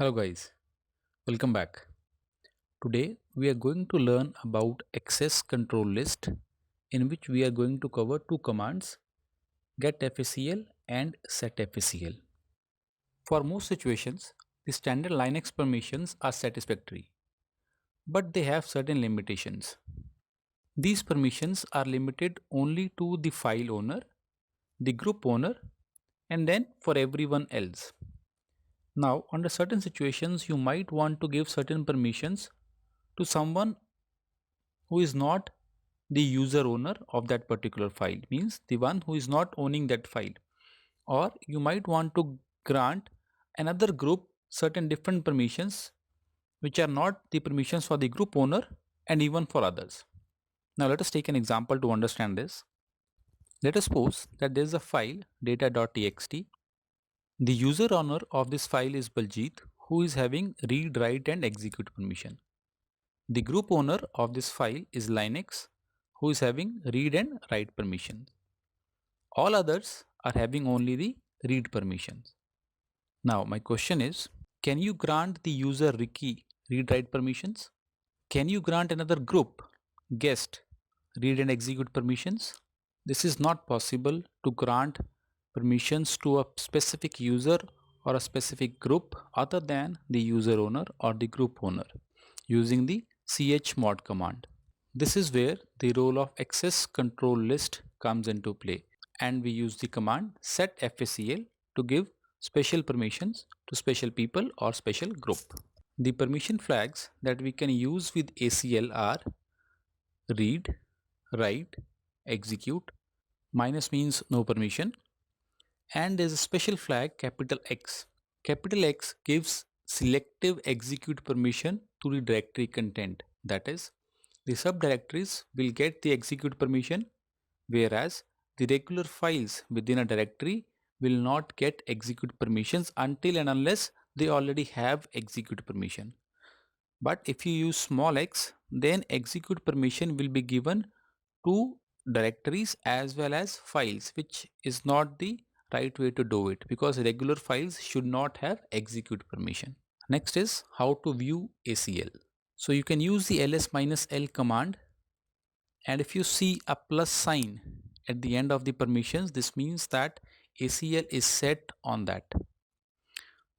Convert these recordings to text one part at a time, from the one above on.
Hello guys, welcome back. Today we are going to learn about access control list in which we are going to cover two commands getFACL and setFACL. For most situations, the standard Linux permissions are satisfactory, but they have certain limitations. These permissions are limited only to the file owner, the group owner, and then for everyone else. Now, under certain situations, you might want to give certain permissions to someone who is not the user owner of that particular file, means the one who is not owning that file. Or you might want to grant another group certain different permissions which are not the permissions for the group owner and even for others. Now let us take an example to understand this. Let us suppose that there is a file data.txt. The user owner of this file is Baljit, who is having read, write and execute permission. The group owner of this file is Linux, who is having read and write permission. All others are having only the read permissions. Now my question is, can you grant the user Ricky read write permissions? Can you grant another group guest read and execute permissions? This is not possible to grant permissions to a specific user or a specific group other than the user owner or the group owner using the chmod command. This is where the role of access control list comes into play, and we use the command setFACL to give special permissions to special people or special group. The permission flags that we can use with ACL are read, write, execute, minus means no permission, and there is a special flag capital X. Capital X gives selective execute permission to the directory content. That is, the subdirectories will get the execute permission, whereas the regular files within a directory will not get execute permissions until and unless they already have execute permission. But if you use small x, then execute permission will be given to directories as well as files, which is not the right way to do it because regular files should not have execute permission. Next is how to view ACL. So you can use the ls-l command, and if you see a plus sign at the end of the permissions, this means that ACL is set on that.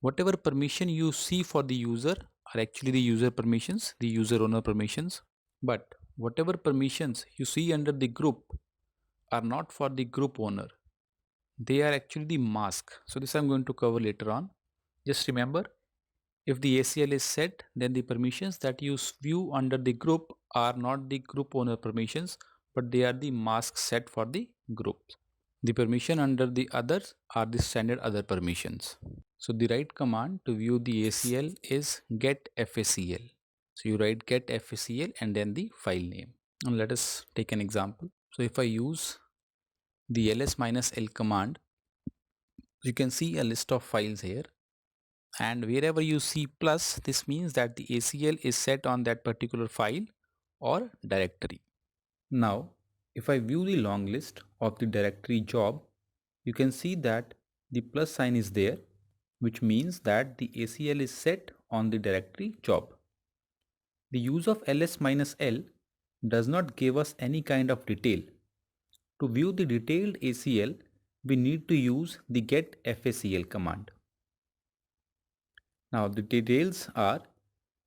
Whatever permission you see for the user are actually the user permissions, the user owner permissions. But whatever permissions you see under the group are not for the group owner. They are actually the mask. So this I'm going to cover later on. Just remember, if the ACL is set, then the permissions that you view under the group are not the group owner permissions, but they are the masks set for the group. The permission under the others are the standard other permissions. So the right command to view the ACL is getFACL. So you write getFACL and then the file name. And let us take an example. So if I use the ls-l command, you can see a list of files here, and wherever you see plus, this means that the ACL is set on that particular file or directory. Now if I view the long list of the directory job, you can see that the plus sign is there, which means that the ACL is set on the directory job. The use of ls-l does not give us any kind of detail. To view the detailed ACL, we need to use the getFACL command. Now the details are: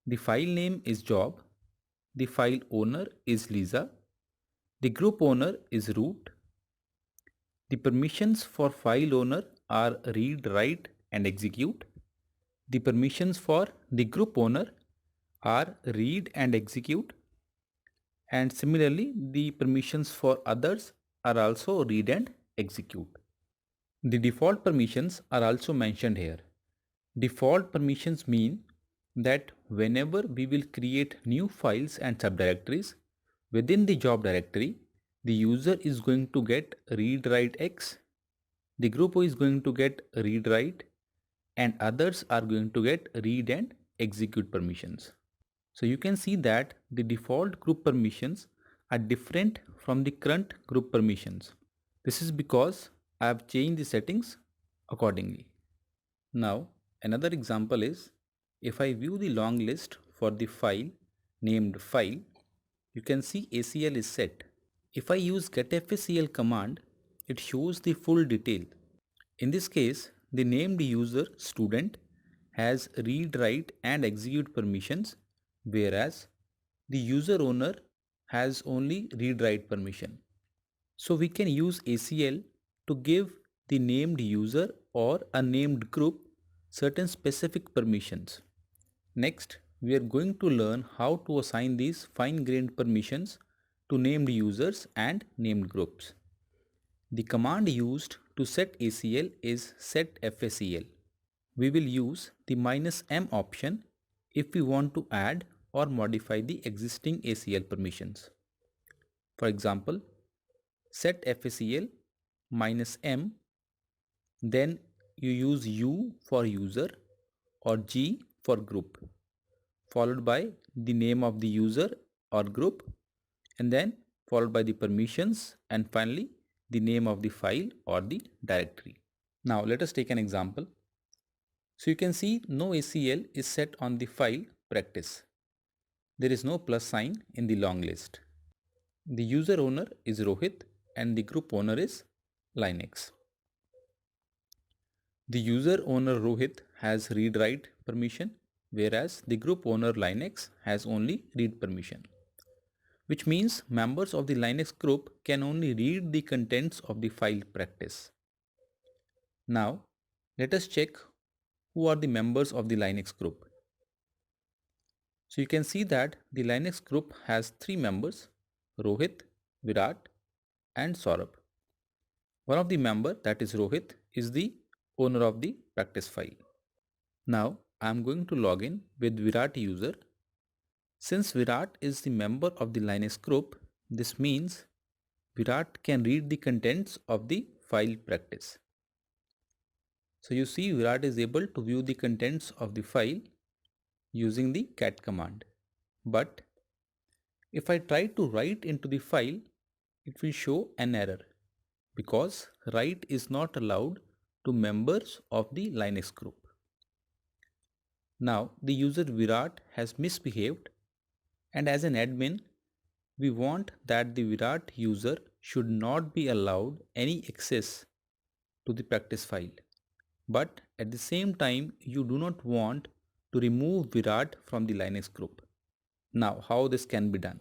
the file name is job, the file owner is Lisa, the group owner is root, the permissions for file owner are read, write and execute, the permissions for the group owner are read and execute, and similarly the permissions for others are also read and execute. The default permissions are also mentioned here. Default permissions mean that whenever we will create new files and subdirectories within the job directory, the user is going to get read write x, the group is going to get read write, and others are going to get read and execute permissions. So you can see that the default group permissions are different from the current group permissions. This is because I have changed the settings accordingly. Now another example is If I view the long list for the file named file, you can see ACL is set. If I use getFACL command, it shows the full detail. In this case, the named user student has read, write and execute permissions, whereas the user owner has only read, write permission. So we can use ACL to give the named user or a named group certain specific permissions. Next, we are going to learn how to assign these fine-grained permissions to named users and named groups. The command used to set ACL is setFACL. We will use the "-m" option if we want to add or modify the existing ACL permissions. For example, setFACL "-m", then you use U for user or G for group, followed by the name of the user or group, and then followed by the permissions, and finally the name of the file or the directory. Now let us take an example. So you can see no ACL is set on the file practice. There is no plus sign in the long list. The user owner is Rohit and the group owner is Linux. The user owner Rohit has read write permission, whereas the group owner Linux has only read permission, which means members of the Linux group can only read the contents of the file practice. Now let us check who are the members of the Linux group. So you can see that the Linux group has 3 members: Rohit, Virat and Saurabh. One of the member, that is Rohit, is the owner of the practice file. Now I am going to log in with Virat user. Since Virat is the member of the Linux group, this means Virat can read the contents of the file practice. So you see Virat is able to view the contents of the file using the cat command. But if I try to write into the file, it will show an error because write is not allowed to members of the Linux group. Now the user Virat has misbehaved, and as an admin, we want that the Virat user should not be allowed any access to the practice file. But at the same time, you do not want to remove Virat from the Linux group. Now how this can be done?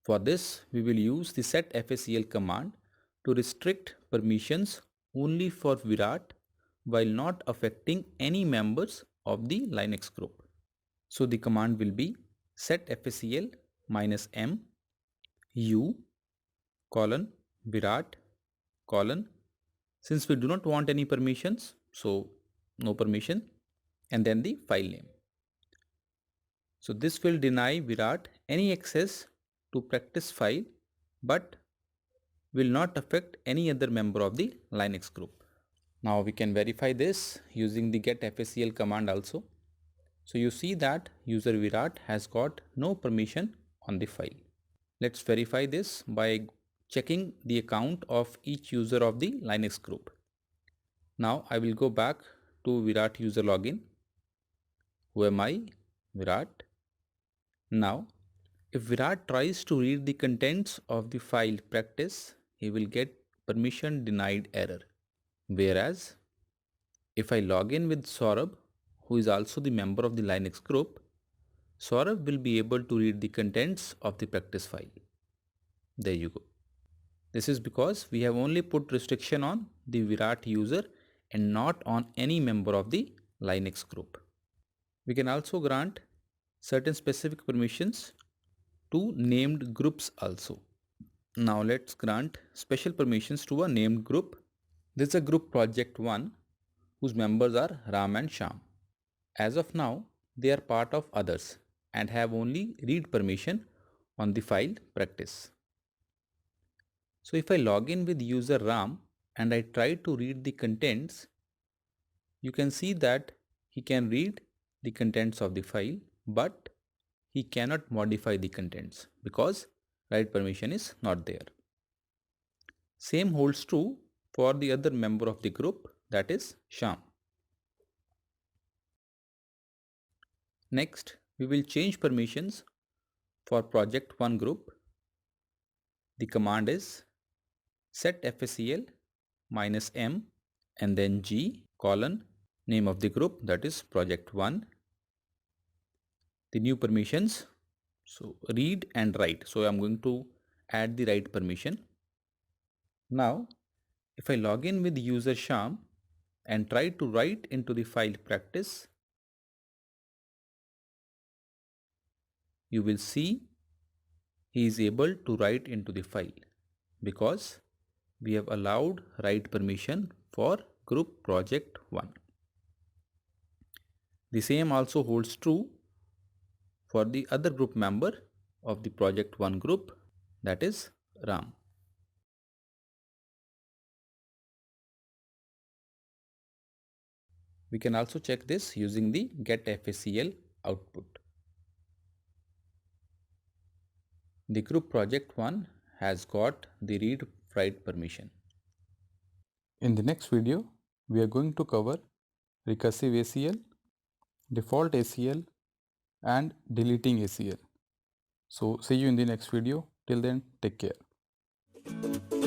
For this, we will use the setFACL command to restrict permissions only for Virat while not affecting any members of the Linux group. So the command will be setFACL -m u colon Virat colon, since we do not want any permissions, so no permission, and then the file name. So this will deny Virat any access to practice file but will not affect any other member of the Linux group. Now we can verify this using the getFACL command also. So you see that user Virat has got no permission on the file. Let's verify this by checking the account of each user of the Linux group. Now I will go back to Virat user login. Who am I? Virat. Now if Virat tries to read the contents of the file practice, he will get permission denied error. Whereas if I log in with Saurabh, who is also the member of the Linux group, Saurabh will be able to read the contents of the practice file. There you go. This is because we have only put restriction on the Virat user and not on any member of the Linux group. We can also grant certain specific permissions to named groups also. Now let's grant special permissions to a named group. This is a group project 1 whose members are Ram and Sham. As of now, they are part of others and have only read permission on the file practice. So if I log in with user Ram and I try to read the contents, you can see that he can read the contents of the file, but he cannot modify the contents because write permission is not there. Same holds true for the other member of the group, that is Sham. Next, we will change permissions for project 1 group. The command is set FACL -m and then G colon name of the group, that is project 1. The new permissions, so read and write. So I'm going to add the write permission. Now if I log in with user Sham and try to write into the file practice, you will see he is able to write into the file because we have allowed write permission for group project 1. The same also holds true for the other group member of the project 1 group, that is Ram. We can also check this using the getFACL output. The group project 1 has got the read write permission. In the next video, we are going to cover recursive ACL, default ACL and deleting ACL. So see you in the next video. Till then, take care.